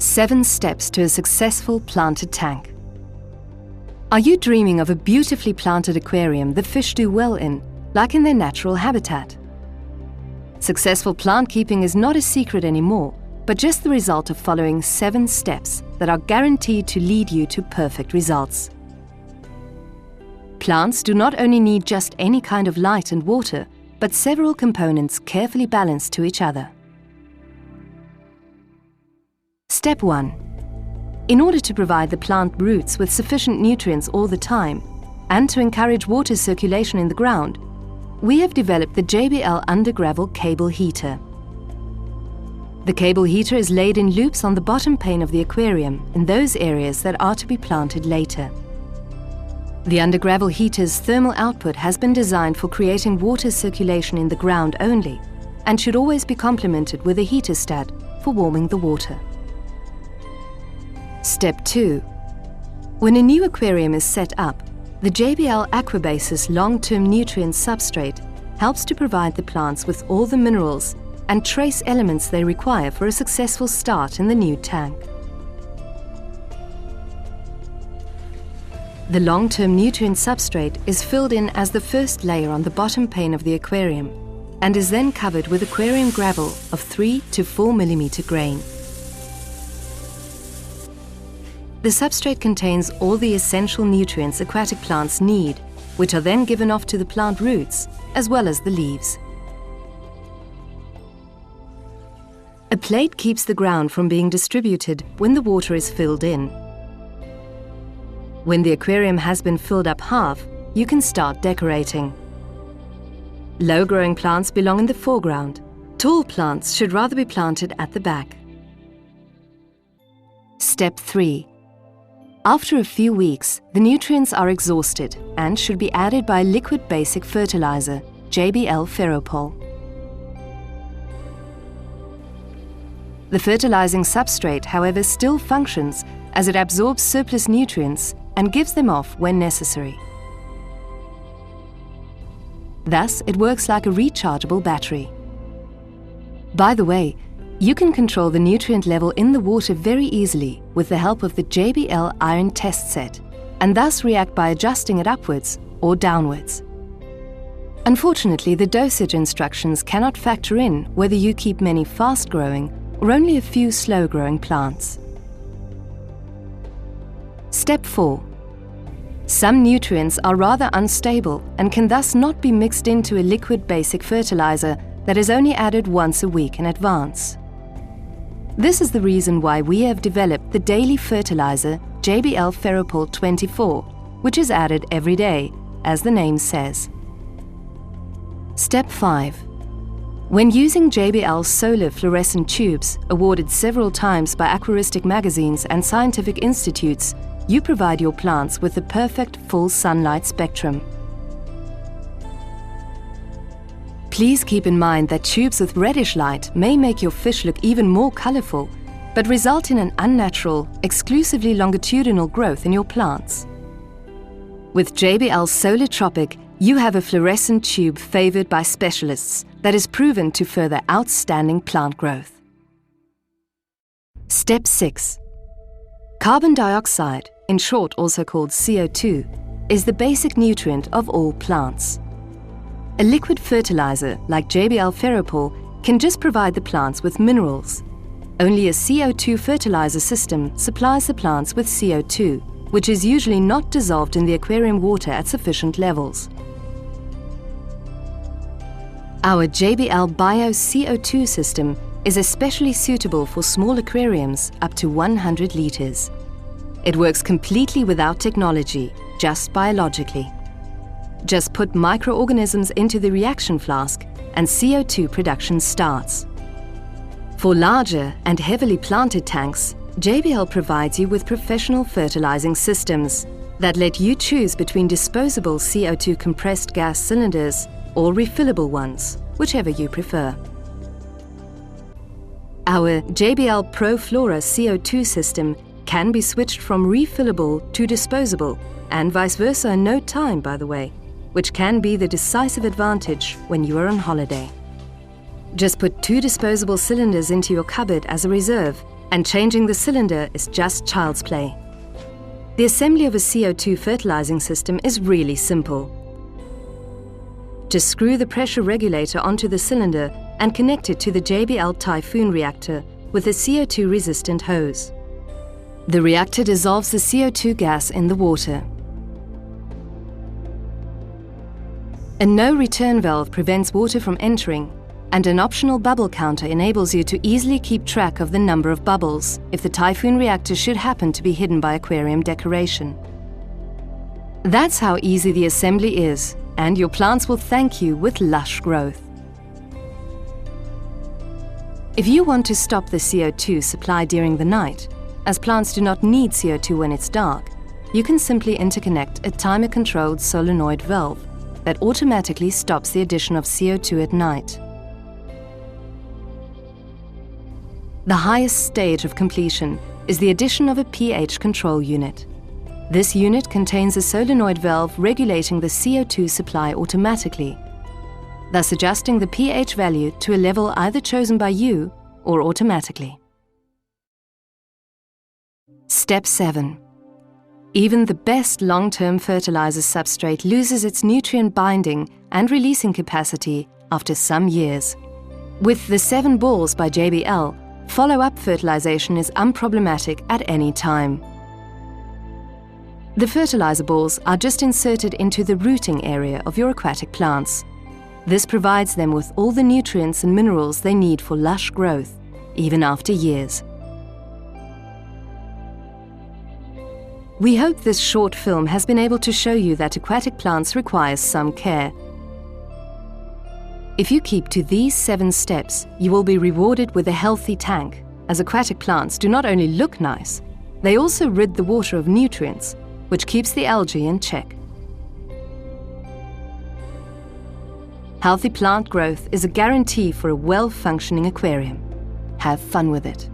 7 steps to a successful planted tank. Are you dreaming of a beautifully planted aquarium the fish do well in, like in their natural habitat? Successful plant keeping is not a secret anymore, but just the result of following 7 steps that are guaranteed to lead you to perfect results. Plants do not only need just any kind of light and water, but several components carefully balanced to each other. Step 1. In order to provide the plant roots with sufficient nutrients all the time, and to encourage water circulation in the ground, we have developed the JBL under-gravel cable heater. The cable heater is laid in loops on the bottom pane of the aquarium in those areas that are to be planted later. The under-gravel heater's thermal output has been designed for creating water circulation in the ground only, and should always be complemented with a heater-stat for warming the water. Step 2. When a new aquarium is set up, the JBL Aquabasis long-term nutrient substrate helps to provide the plants with all the minerals and trace elements they require for a successful start in the new tank. The long-term nutrient substrate is filled in as the first layer on the bottom pane of the aquarium and is then covered with aquarium gravel of 3 to 4 mm grain. The substrate contains all the essential nutrients aquatic plants need, which are then given off to the plant roots as well as the leaves. A plate keeps the ground from being distributed when the water is filled in. When the aquarium has been filled up half, you can start decorating. Low-growing plants belong in the foreground. Tall plants should rather be planted at the back. Step 3. After a few weeks, the nutrients are exhausted and should be added by liquid basic fertilizer, JBL Fertilizer. The fertilizing substrate, however, still functions as it absorbs surplus nutrients and gives them off when necessary. Thus, it works like a rechargeable battery. By the way, you can control the nutrient level in the water very easily with the help of the JBL iron test set, and thus react by adjusting it upwards or downwards. Unfortunately, the dosage instructions cannot factor in whether you keep many fast-growing or only a few slow-growing plants. Step 4. Some nutrients are rather unstable and can thus not be mixed into a liquid basic fertilizer that is only added once a week in advance. This is the reason why we have developed the daily fertilizer JBL Fertilizer 24, which is added every day, as the name says. Step 5. When using JBL solar fluorescent tubes, awarded several times by aquaristic magazines and scientific institutes, you provide your plants with the perfect full sunlight spectrum. Please keep in mind that tubes with reddish light may make your fish look even more colorful, but result in an unnatural, exclusively longitudinal growth in your plants. With JBL Solar Tropic, you have a fluorescent tube favored by specialists that is proven to further outstanding plant growth. Step 6. Carbon dioxide, in short also called CO2, is the basic nutrient of all plants. A liquid fertilizer like JBL Fertilizer can just provide the plants with minerals. Only a CO2 fertilizer system supplies the plants with CO2, which is usually not dissolved in the aquarium water at sufficient levels. Our JBL BioCO2 system is especially suitable for small aquariums up to 100 liters. It works completely without technology, just biologically. Just put microorganisms into the reaction flask and CO2 production starts. For larger and heavily planted tanks, JBL provides you with professional fertilizing systems that let you choose between disposable CO2 compressed gas cylinders or refillable ones, whichever you prefer. Our JBL ProFlora CO2 system can be switched from refillable to disposable, and vice versa in no time, by the way, which can be the decisive advantage when you are on holiday. Just put 2 disposable cylinders into your cupboard as a reserve And changing the cylinder is just child's play. The assembly of a CO2 fertilizing system is really simple. Just screw the pressure regulator onto the cylinder and connect it to the JBL Typhoon reactor with a CO2-resistant hose. The reactor dissolves the CO2 gas in the water. A no-return valve prevents water from entering, and an optional bubble counter enables you to easily keep track of the number of bubbles if the Typhoon reactor should happen to be hidden by aquarium decoration. That's how easy the assembly is, and your plants will thank you with lush growth. If you want to stop the CO2 supply during the night, as plants do not need CO2 when it's dark, you can simply interconnect a timer-controlled solenoid valve that automatically stops the addition of CO2 at night. The highest stage of completion is the addition of a pH control unit. This unit contains a solenoid valve regulating the CO2 supply automatically, thus adjusting the pH value to a level either chosen by you or automatically. Step 7. Even the best long-term fertilizer substrate loses its nutrient binding and releasing capacity after some years. With the 7 balls by JBL, follow-up fertilization is unproblematic at any time. The fertilizer balls are just inserted into the rooting area of your aquatic plants. This provides them with all the nutrients and minerals they need for lush growth, even after years. We hope this short film has been able to show you that aquatic plants require some care. If you keep to these 7 steps, you will be rewarded with a healthy tank, as aquatic plants do not only look nice, they also rid the water of nutrients, which keeps the algae in check. Healthy plant growth is a guarantee for a well-functioning aquarium. Have fun with it.